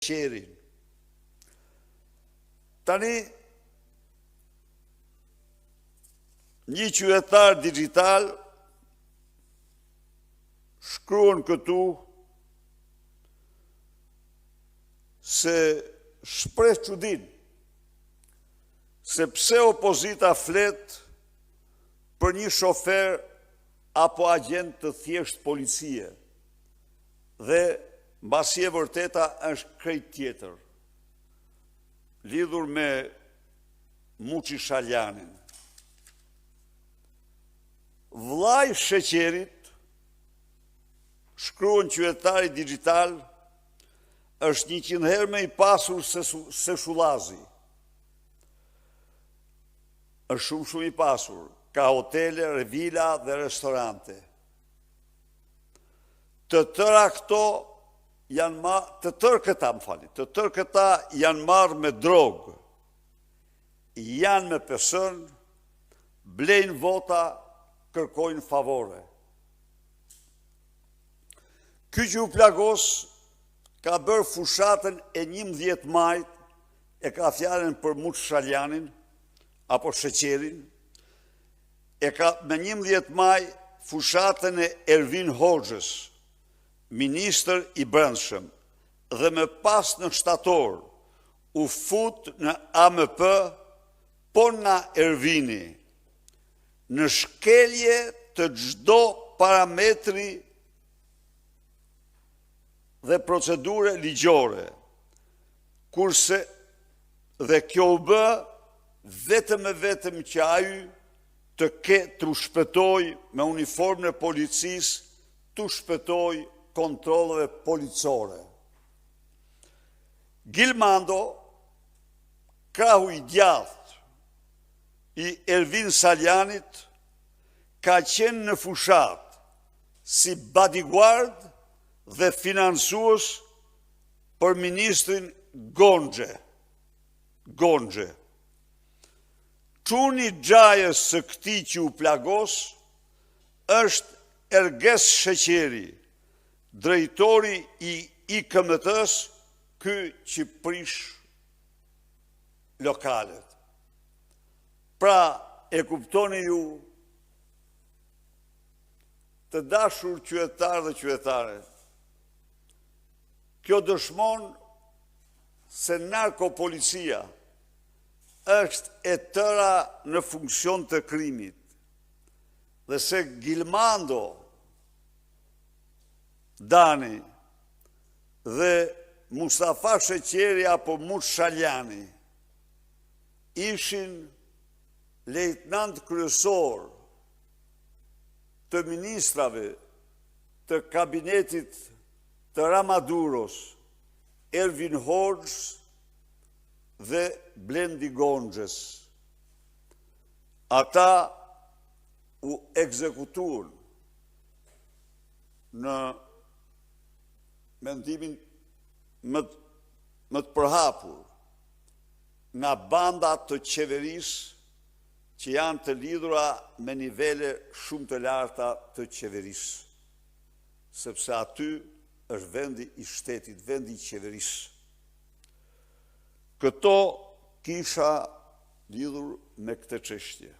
qerin. Tani, një qytetar digital shkruan këtu se shpreh çudin se pse opozita flet për një shofer apo agent të thjesht policie dhe mbasi e vërteta është krejt tjetër, lidhur me Muçi Shaljanin. Vllai Sheqerit, shkruan qytetari digital, është 100 herë më i pasur se Shullazi. Është shumë i pasur, ka hotele, vila dhe restorante. Të tërë këta janë marrë me drogë, janë me person, blejnë vota, kërkojnë favore. Ky që u plagos ka bërë fushatën e 11 majt, e ka fjalën për Muç Shaljanin, apo Sheqerin, e ka me 11 maj fushatën e Ervin Hoxhës, ministër i brendshëm, dhe me pas në shtator, u fut në AMP, po nga Ervini, në shkelje të çdo parametri dhe procedure ligjore, kurse dhe kjo u bë vetëm që ai të shpëtoj me uniformën e policisë, të shpëtoj kontrolleve policore. Gilmando, krahu i djathtë i Ervin Saljanit, ka qenë në fushat si bodyguard dhe financues për ministrin Gonxhe. Çuni xhajës së këtij që u plagos është Erges Sheqeri, drejtori i IKMT-s, ky që prish lokalet. Pra, e kuptoni ju, të dashur qytetarë dhe qytetare, kjo dëshmon se narkopolicia është e tëra në funksion të krimit, dhe se Gilmando, Dani dhe Mustafa Sheqeri apo Muç Shaljani ishin lejtnant kryesor të ministrave të kabinetit të Ramaduros, Ervin Hoxhës dhe Blendi Gonxhës. Ata u ekzekutuan në mendimin më të përhapur nga banda të qeverisë që janë të lidhura me nivele shumë të larta të qeverisë, sepse aty është vendi i shtetit, vendi i qeverisë. Këto kisha lidhur me këtë çështje.